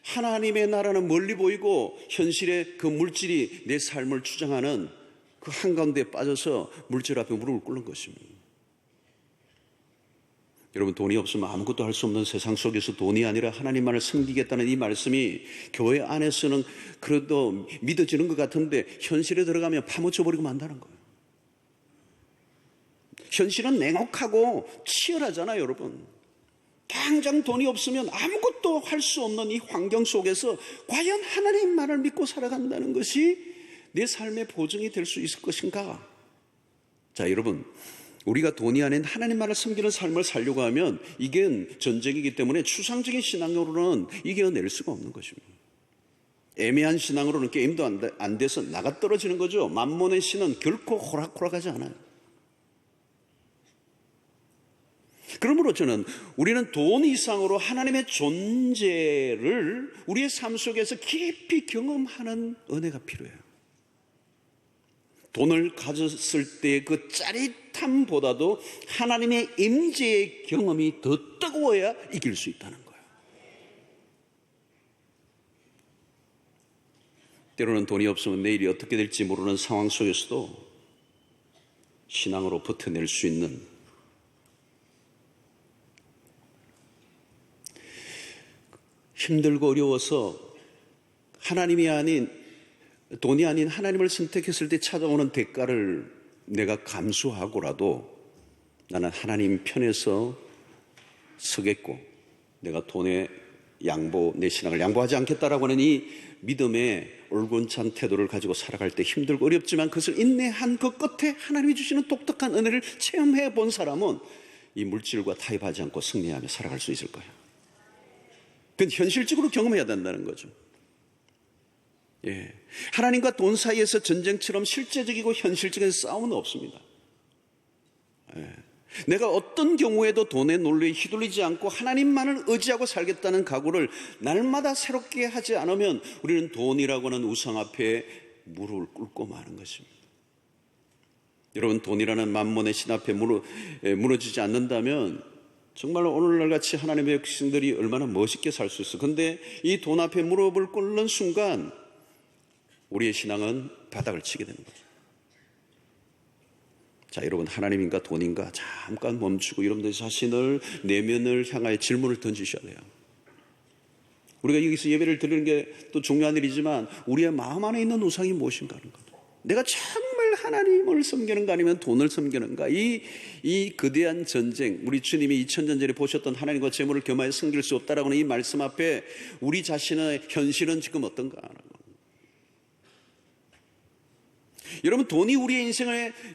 Speaker 2: 하나님의 나라는 멀리 보이고 현실의 그 물질이 내 삶을 주장하는 그 한가운데에 빠져서 물질 앞에 무릎을 꿇는 것입니다. 여러분, 돈이 없으면 아무것도 할 수 없는 세상 속에서 돈이 아니라 하나님만을 섬기겠다는 이 말씀이 교회 안에서는 그래도 믿어지는 것 같은데 현실에 들어가면 파묻혀버리고 만다는 거예요. 현실은 냉혹하고 치열하잖아요, 여러분. 당장 돈이 없으면 아무것도 할 수 없는 이 환경 속에서 과연 하나님만을 믿고 살아간다는 것이 내 삶의 보증이 될 수 있을 것인가? 자, 여러분, 우리가 돈이 아닌 하나님만을 섬기는 삶을 살려고 하면 이게 전쟁이기 때문에 추상적인 신앙으로는 이겨낼 수가 없는 것입니다. 애매한 신앙으로는 게임도 안 돼서 나가 떨어지는 거죠. 만몬의 신은 결코 호락호락하지 않아요. 그러므로 우리는 돈 이상으로 하나님의 존재를 우리의 삶 속에서 깊이 경험하는 은혜가 필요해요. 돈을 가졌을 때의 그 짜릿함보다도 하나님의 임재의 경험이 더 뜨거워야 이길 수 있다는 거예요. 때로는 돈이 없으면 내일이 어떻게 될지 모르는 상황 속에서도 신앙으로 버텨낼 수 있는, 힘들고 어려워서 하나님이 아닌, 돈이 아닌 하나님을 선택했을 때 찾아오는 대가를 내가 감수하고라도 나는 하나님 편에서 서겠고 내가 돈에 내 신앙을 양보하지 않겠다라고 하는 이 믿음의 올곧은 태도를 가지고 살아갈 때 힘들고 어렵지만 그것을 인내한 그 끝에 하나님이 주시는 독특한 은혜를 체험해 본 사람은 이 물질과 타협하지 않고 승리하며 살아갈 수 있을 거예요. 그건 현실적으로 경험해야 된다는 거죠. 예. 하나님과 돈 사이에서 전쟁처럼 실제적이고 현실적인 싸움은 없습니다. 예. 내가 어떤 경우에도 돈의 논리에 휘둘리지 않고 하나님만을 의지하고 살겠다는 각오를 날마다 새롭게 하지 않으면 우리는 돈이라고 하는 우상 앞에 무릎을 꿇고 마는 것입니다. 여러분, 돈이라는 만몬의 신 앞에 무너지지 않는다면 정말로 오늘날 같이 하나님의 백성들이 얼마나 멋있게 살 수 있어. 근데 이 돈 앞에 무릎을 꿇는 순간 우리의 신앙은 바닥을 치게 되는 거죠. 자, 여러분, 하나님인가 돈인가 잠깐 멈추고 여러분들 자신을, 내면을 향하여 질문을 던지셔야 돼요. 우리가 여기서 예배를 드리는 게 또 중요한 일이지만 우리의 마음 안에 있는 우상이 무엇인가 하는 거죠. 내가 정말 하나님을 섬기는가 아니면 돈을 섬기는가, 이 거대한 전쟁, 우리 주님이 2000년 전에 보셨던 하나님과 재물을 겸하여 섬길 수 없다라고 하는 이 말씀 앞에 우리 자신의 현실은 지금 어떤가 하는 거. 여러분, 돈이 우리의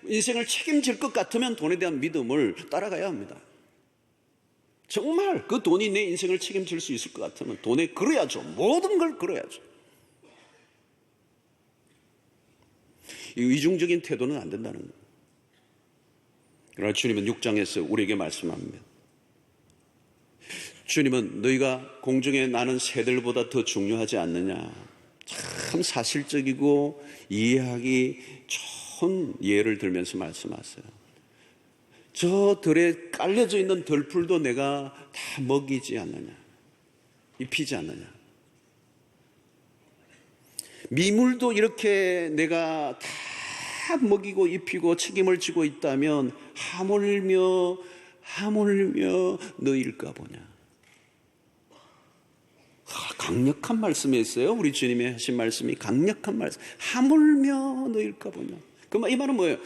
Speaker 2: 인생을 책임질 것 같으면 돈에 대한 믿음을 따라가야 합니다. 정말 그 돈이 내 인생을 책임질 수 있을 것 같으면 돈에 걸어야죠. 모든 걸 걸어야죠. 이 이중적인 태도는 안 된다는 거예요. 그러나 주님은 6장에서 우리에게 말씀합니다. 주님은 너희가 공중에 나는 새들보다 더 중요하지 않느냐. 참 사실적이고 이해하기 좋은 예를 들면서 말씀하세요. 저 들에 깔려져 있는 덜풀도 내가 다 먹이지 않느냐, 입히지 않느냐. 미물도 이렇게 내가 다 먹이고 입히고 책임을 지고 있다면 하물며 너희일까 보냐. 강력한 말씀이었어요. 우리 주님이 하신 말씀이 강력한 말씀. 하물며 너희일까 보냐. 이 말은 뭐예요?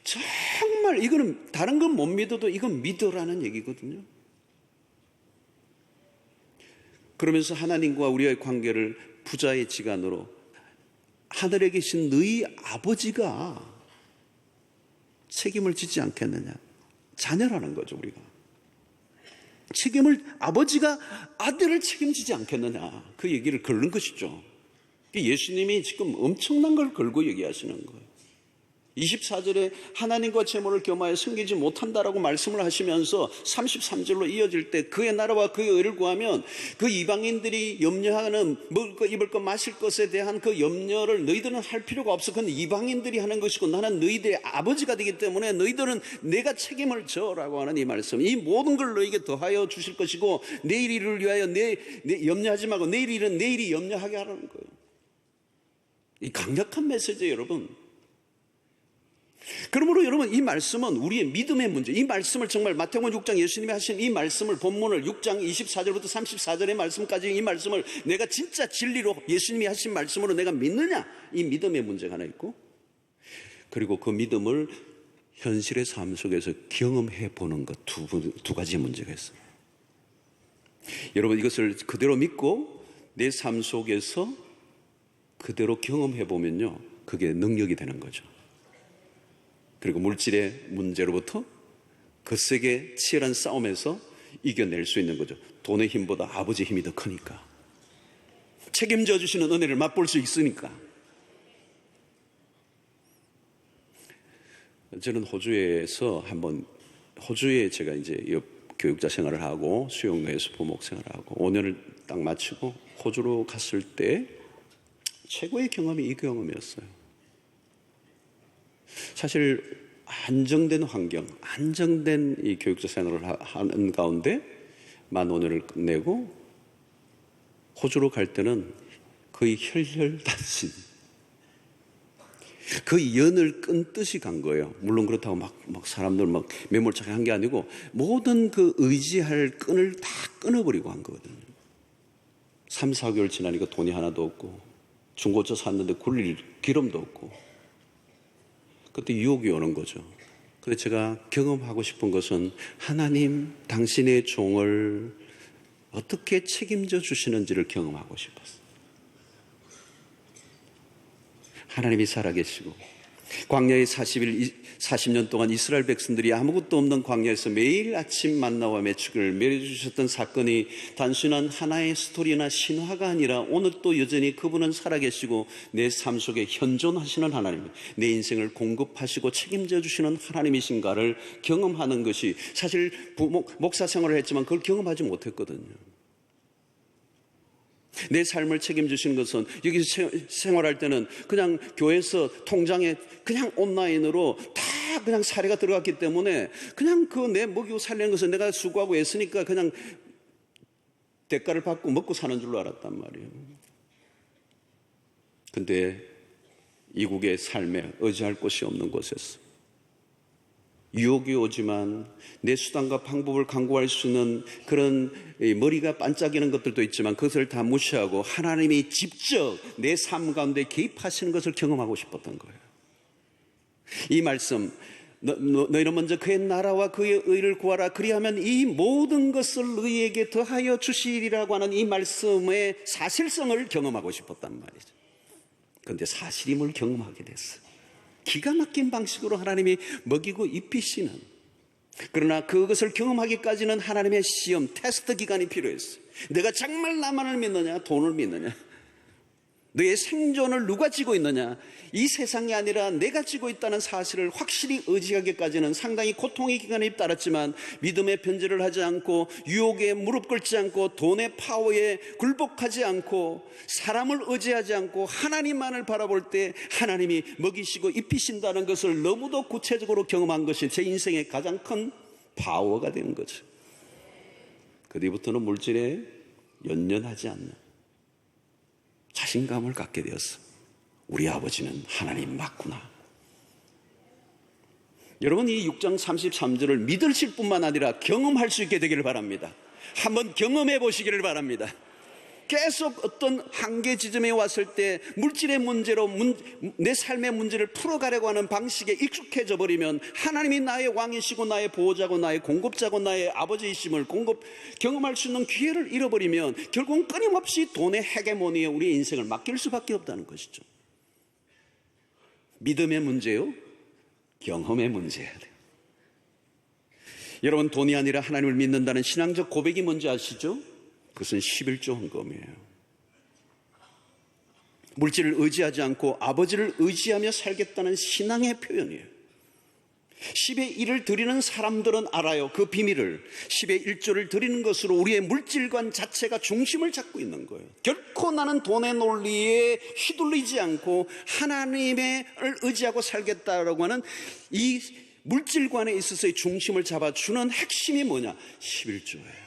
Speaker 2: 정말 이거는 다른 건 못 믿어도 이건 믿으라는 얘기거든요. 그러면서 하나님과 우리의 관계를 부자의 지간으로, 하늘에 계신 너희 아버지가 책임을 지지 않겠느냐. 자녀라는 거죠, 우리가. 아버지가 아들을 책임지지 않겠느냐. 그 얘기를 걸는 것이죠. 예수님이 지금 엄청난 걸 걸고 얘기하시는 거예요. 24절에 하나님과 재물을 겸하여 섬기지 못한다라고 말씀을 하시면서 33절로 이어질 때 그의 나라와 그의 의를 구하면 그 이방인들이 염려하는 먹을 것, 입을 것, 마실 것에 대한 그 염려를 너희들은 할 필요가 없어. 그건 이방인들이 하는 것이고 나는 너희들의 아버지가 되기 때문에 너희들은 내가 책임을 져라고 하는 이 말씀. 이 모든 걸 너희에게 더하여 주실 것이고 내일 일을 위하여 내 염려하지 말고 내일 일은 내일이 염려하게 하라는 거예요. 이 강력한 메시지예요, 여러분. 그러므로 여러분, 이 말씀은 우리의 믿음의 문제, 이 말씀을 정말 마태복음 6장 예수님이 하신 이 말씀을 본문을 6장 24절부터 34절의 말씀까지 이 말씀을 내가 진짜 진리로 예수님이 하신 말씀으로 내가 믿느냐, 이 믿음의 문제가 하나 있고, 그리고 그 믿음을 현실의 삶 속에서 경험해 보는 것 두 가지 문제가 있어요. 여러분, 이것을 그대로 믿고 내 삶 속에서 그대로 경험해 보면요, 그게 능력이 되는 거죠. 그리고 물질의 문제로부터 거세게 치열한 싸움에서 이겨낼 수 있는 거죠. 돈의 힘보다 아버지의 힘이 더 크니까. 책임져 주시는 은혜를 맛볼 수 있으니까. 저는 호주에서 호주에 제가 이제 교육자 생활을 하고 수영회에서 부목 생활을 하고 5년을 딱 마치고 호주로 갔을 때 최고의 경험이 이 경험이었어요. 사실 안정된 환경, 안정된 이 교육자 생활을 하는 가운데 만 5년을 끝내고 호주로 갈 때는 거의 혈혈단신, 그 연을 끊듯이 간 거예요. 물론 그렇다고 막 사람들 막 매몰차게 한 게 아니고 모든 그 의지할 끈을 다 끊어버리고 한 거거든요. 3, 4개월 지나니까 돈이 하나도 없고 중고차 샀는데 굴릴 기름도 없고 그때 유혹이 오는 거죠. 그래서 제가 경험하고 싶은 것은 하나님 당신의 종을 어떻게 책임져 주시는지를 경험하고 싶었어요. 하나님이 살아계시고 광야의 40년 동안 이스라엘 백성들이 아무것도 없는 광야에서 매일 아침 만나와 메추기를 매려주셨던 사건이 단순한 하나의 스토리나 신화가 아니라 오늘 또 여전히 그분은 살아계시고 내 삶 속에 현존하시는 하나님, 내 인생을 공급하시고 책임져 주시는 하나님이신가를 경험하는 것이 사실 목사 생활을 했지만 그걸 경험하지 못했거든요. 내 삶을 책임지시는 것은 여기서 생활할 때는 그냥 교회에서 통장에 그냥 온라인으로 다 그냥 사례가 들어갔기 때문에 그냥 그 내 먹이고 살리는 것은 내가 수고하고 애쓰니까 그냥 대가를 받고 먹고 사는 줄로 알았단 말이에요. 근데 이국의 삶에 의지할 곳이 없는 곳에서 유혹이 오지만 내 수단과 방법을 강구할 수 있는 그런 머리가 반짝이는 것들도 있지만 그것을 다 무시하고 하나님이 직접 내 삶 가운데 개입하시는 것을 경험하고 싶었던 거예요. 이 말씀, 너희는 먼저 그의 나라와 그의 의를 구하라. 그리하면 이 모든 것을 너희에게 더하여 주시리라고 하는 이 말씀의 사실성을 경험하고 싶었단 말이죠. 그런데 사실임을 경험하게 됐어요. 기가 막힌 방식으로 하나님이 먹이고 입히시는, 그러나 그것을 경험하기까지는 하나님의 시험, 테스트 기간이 필요했어요. 내가 정말 나만을 믿느냐, 돈을 믿느냐, 너의 생존을 누가 쥐고 있느냐, 이 세상이 아니라 내가 쥐고 있다는 사실을 확실히 의지하기까지는 상당히 고통의 기간이 따랐지만 믿음의 변절을 하지 않고 유혹에 무릎 꿇지 않고 돈의 파워에 굴복하지 않고 사람을 의지하지 않고 하나님만을 바라볼 때 하나님이 먹이시고 입히신다는 것을 너무도 구체적으로 경험한 것이 제 인생의 가장 큰 파워가 된 거죠. 그 뒤부터는 물질에 연연하지 않는 자신감을 갖게 되었어. 우리 아버지는 하나님 맞구나. 여러분, 이 6장 33절을 믿으실 뿐만 아니라 경험할 수 있게 되기를 바랍니다. 한번 경험해 보시기를 바랍니다. 계속 어떤 한계 지점에 왔을 때 물질의 문제로 내 삶의 문제를 풀어가려고 하는 방식에 익숙해져 버리면 하나님이 나의 왕이시고 나의 보호자고 나의 공급자고 나의 아버지이심을 경험할 수 있는 기회를 잃어버리면 결국은 끊임없이 돈의 헤게모니에 우리의 인생을 맡길 수밖에 없다는 것이죠. 믿음의 문제요? 경험의 문제야 돼요. 여러분, 돈이 아니라 하나님을 믿는다는 신앙적 고백이 뭔지 아시죠? 그것은 11조 헌금이에요. 물질을 의지하지 않고 아버지를 의지하며 살겠다는 신앙의 표현이에요. 10의 1을 드리는 사람들은 알아요. 그 비밀을. 10의 1조를 드리는 것으로 우리의 물질관 자체가 중심을 잡고 있는 거예요. 결코 나는 돈의 논리에 휘둘리지 않고 하나님을 의지하고 살겠다라고 하는 이 물질관에 있어서의 중심을 잡아주는 핵심이 뭐냐? 11조예요.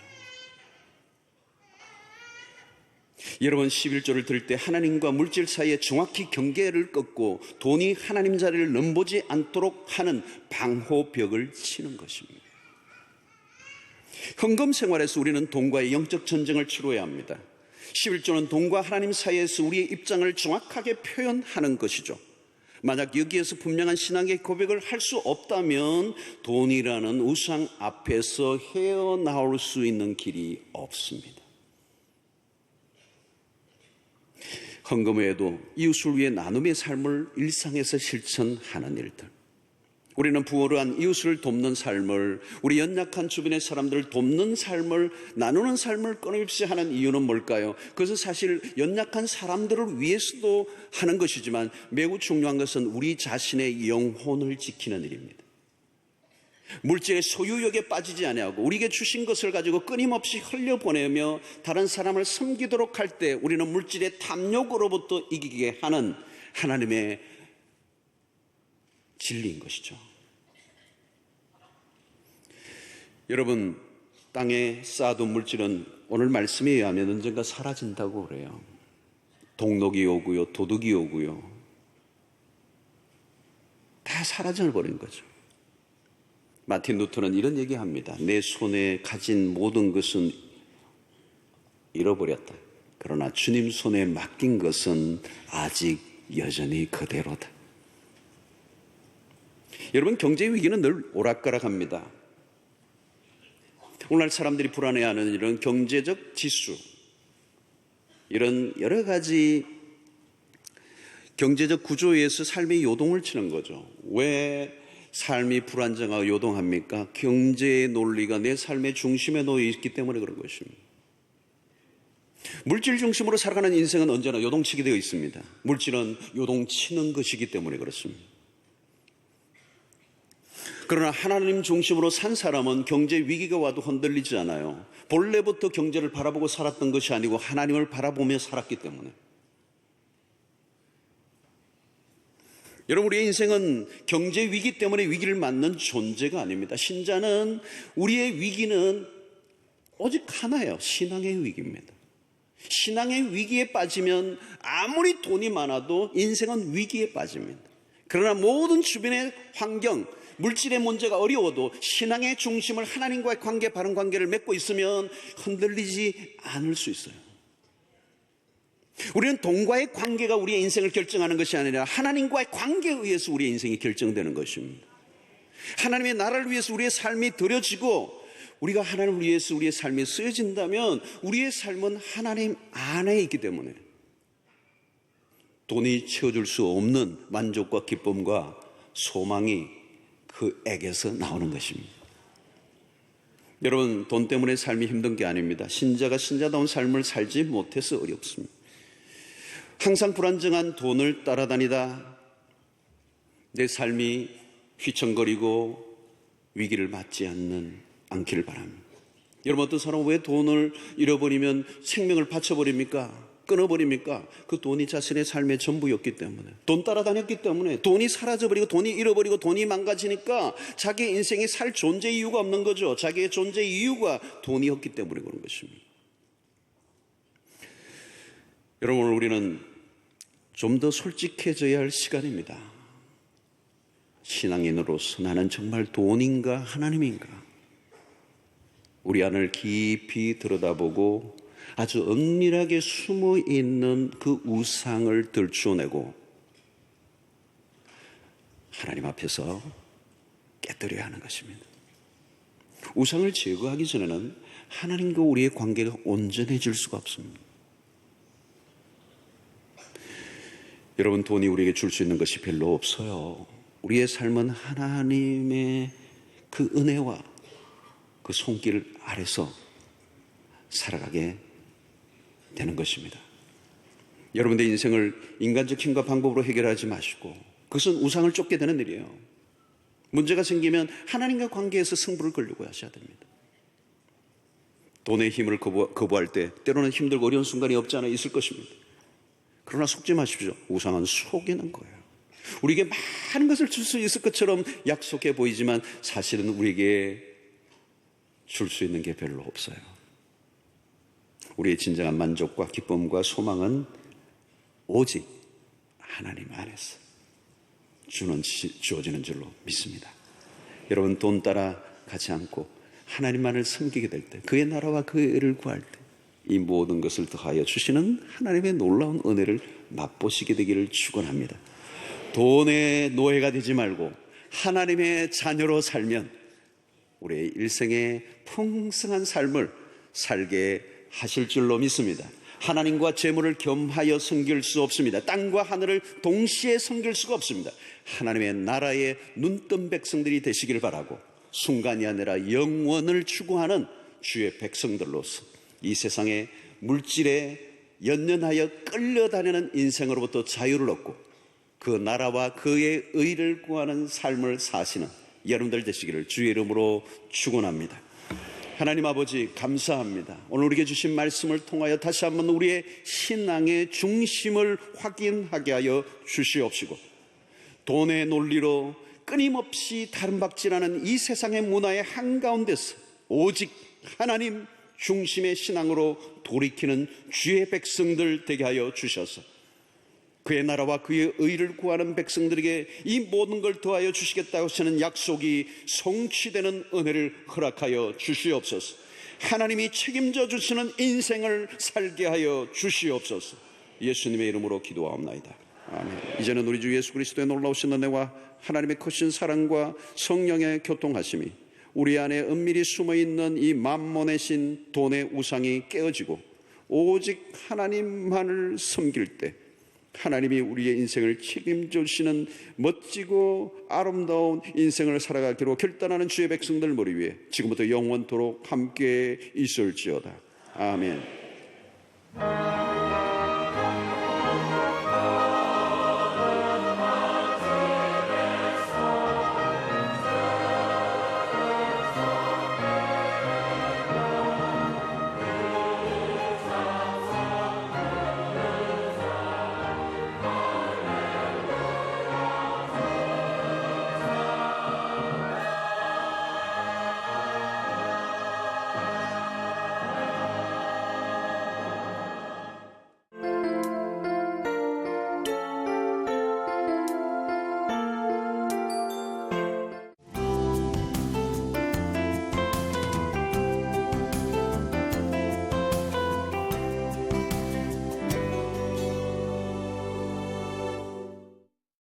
Speaker 2: 여러분, 11조를 드릴 때 하나님과 물질 사이에 정확히 경계를 꺾고 돈이 하나님 자리를 넘보지 않도록 하는 방호벽을 치는 것입니다. 헌금 생활에서 우리는 돈과의 영적 전쟁을 치러야 합니다. 11조는 돈과 하나님 사이에서 우리의 입장을 정확하게 표현하는 것이죠. 만약 여기에서 분명한 신앙의 고백을 할 수 없다면 돈이라는 우상 앞에서 헤어나올 수 있는 길이 없습니다. 헌금 외에도 이웃을 위해 나눔의 삶을 일상에서 실천하는 일들. 우리는 부유한 이웃을 돕는 삶을, 우리 연약한 주변의 사람들을 돕는 삶을, 나누는 삶을 끊임없이 하는 이유는 뭘까요? 그것은 사실 연약한 사람들을 위해서도 하는 것이지만 매우 중요한 것은 우리 자신의 영혼을 지키는 일입니다. 물질의 소유욕에 빠지지 아니하고 우리에게 주신 것을 가지고 끊임없이 흘려보내며 다른 사람을 섬기도록 할 때 우리는 물질의 탐욕으로부터 이기게 하는 하나님의 진리인 것이죠. 여러분, 땅에 쌓아둔 물질은 오늘 말씀에 의하면 언젠가 사라진다고 그래요. 동록이 오고요, 도둑이 오고요, 다 사라져버린 거죠. 마틴 루터는 이런 얘기합니다. 내 손에 가진 모든 것은 잃어버렸다. 그러나 주님 손에 맡긴 것은 아직 여전히 그대로다. 여러분, 경제 위기는 늘 오락가락합니다. 오늘날 사람들이 불안해하는 이런 경제적 지수, 이런 여러 가지 경제적 구조에서 삶의 요동을 치는 거죠. 왜 삶이 불안정하고 요동합니까? 경제의 논리가 내 삶의 중심에 놓여 있기 때문에 그런 것입니다. 물질 중심으로 살아가는 인생은 언제나 요동치게 되어 있습니다. 물질은 요동치는 것이기 때문에 그렇습니다. 그러나 하나님 중심으로 산 사람은 경제 위기가 와도 흔들리지 않아요. 본래부터 경제를 바라보고 살았던 것이 아니고 하나님을 바라보며 살았기 때문에. 여러분, 우리의 인생은 경제 위기 때문에 위기를 맞는 존재가 아닙니다. 신자는 우리의 위기는 오직 하나예요. 신앙의 위기입니다. 신앙의 위기에 빠지면 아무리 돈이 많아도 인생은 위기에 빠집니다. 그러나 모든 주변의 환경, 물질의 문제가 어려워도 신앙의 중심을 하나님과의 관계, 바른 관계를 맺고 있으면 흔들리지 않을 수 있어요. 우리는 돈과의 관계가 우리의 인생을 결정하는 것이 아니라 하나님과의 관계에 의해서 우리의 인생이 결정되는 것입니다. 하나님의 나라를 위해서 우리의 삶이 드려지고 우리가 하나님을 위해서 우리의 삶이 쓰여진다면 우리의 삶은 하나님 안에 있기 때문에 돈이 채워줄 수 없는 만족과 기쁨과 소망이 그에게서 나오는 것입니다. 여러분, 돈 때문에 삶이 힘든 게 아닙니다. 신자가 신자다운 삶을 살지 못해서 어렵습니다. 항상 불안정한 돈을 따라다니다 내 삶이 휘청거리고 위기를 맞지 않기를 바랍니다. 여러분, 어떤 사람은 왜 돈을 잃어버리면 생명을 바쳐버립니까? 끊어버립니까? 그 돈이 자신의 삶의 전부였기 때문에, 돈 따라다녔기 때문에, 돈이 사라져버리고 돈이 잃어버리고 돈이 망가지니까 자기의 인생에 살 존재 이유가 없는 거죠. 자기의 존재 이유가 돈이었기 때문에 그런 것입니다. 여러분, 오늘 우리는 좀 더 솔직해져야 할 시간입니다. 신앙인으로서 나는 정말 돈인가 하나님인가? 우리 안을 깊이 들여다보고 아주 은밀하게 숨어 있는 그 우상을 들추어내고 하나님 앞에서 깨뜨려야 하는 것입니다. 우상을 제거하기 전에는 하나님과 우리의 관계가 온전해질 수가 없습니다. 여러분, 돈이 우리에게 줄 수 있는 것이 별로 없어요. 우리의 삶은 하나님의 그 은혜와 그 손길 아래서 살아가게 되는 것입니다. 여러분의 인생을 인간적 힘과 방법으로 해결하지 마시고, 그것은 우상을 쫓게 되는 일이에요. 문제가 생기면 하나님과 관계에서 승부를 걸려고 하셔야 됩니다. 돈의 힘을 거부할 때 때로는 힘들고 어려운 순간이 없지 않아 있을 것입니다. 그러나 속지 마십시오. 우상은 속이는 거예요. 우리에게 많은 것을 줄 수 있을 것처럼 약속해 보이지만 사실은 우리에게 줄 수 있는 게 별로 없어요. 우리의 진정한 만족과 기쁨과 소망은 오직 하나님 안에서 주어지는 줄로 믿습니다. 여러분, 돈 따라 가지 않고 하나님만을 섬기게 될 때, 그의 나라와 그의 의를 구할 때 이 모든 것을 더하여 주시는 하나님의 놀라운 은혜를 맛보시게 되기를 축원합니다. 돈의 노예가 되지 말고 하나님의 자녀로 살면 우리의 일생의 풍성한 삶을 살게 하실 줄로 믿습니다. 하나님과 재물을 겸하여 섬길 수 없습니다. 땅과 하늘을 동시에 섬길 수가 없습니다. 하나님의 나라의 눈뜬 백성들이 되시길 바라고, 순간이 아니라 영원을 추구하는 주의 백성들로서 이 세상의 물질에 연연하여 끌려다니는 인생으로부터 자유를 얻고 그 나라와 그의 의를 구하는 삶을 사시는 여러분들 되시기를 주의 이름으로 축원합니다. 하나님 아버지, 감사합니다. 오늘 우리에게 주신 말씀을 통하여 다시 한번 우리의 신앙의 중심을 확인하게 하여 주시옵시고, 돈의 논리로 끊임없이 다름박질하는 이 세상의 문화의 한가운데서 오직 하나님 중심의 신앙으로 돌이키는 주의 백성들 되게 하여 주셔서 그의 나라와 그의 의를 구하는 백성들에게 이 모든 걸 더하여 주시겠다고 하시는 약속이 성취되는 은혜를 허락하여 주시옵소서. 하나님이 책임져 주시는 인생을 살게 하여 주시옵소서. 예수님의 이름으로 기도하옵나이다. 아멘. 이제는 우리 주 예수 그리스도의 놀라우신 은혜와 하나님의 크신 사랑과 성령의 교통하심이 우리 안에 은밀히 숨어있는 이 만몬의 신 돈의 우상이 깨어지고 오직 하나님만을 섬길 때 하나님이 우리의 인생을 책임져 주시는 멋지고 아름다운 인생을 살아가기로 결단하는 주의 백성들 머리 위에 지금부터 영원토록 함께 있을지어다. 아멘.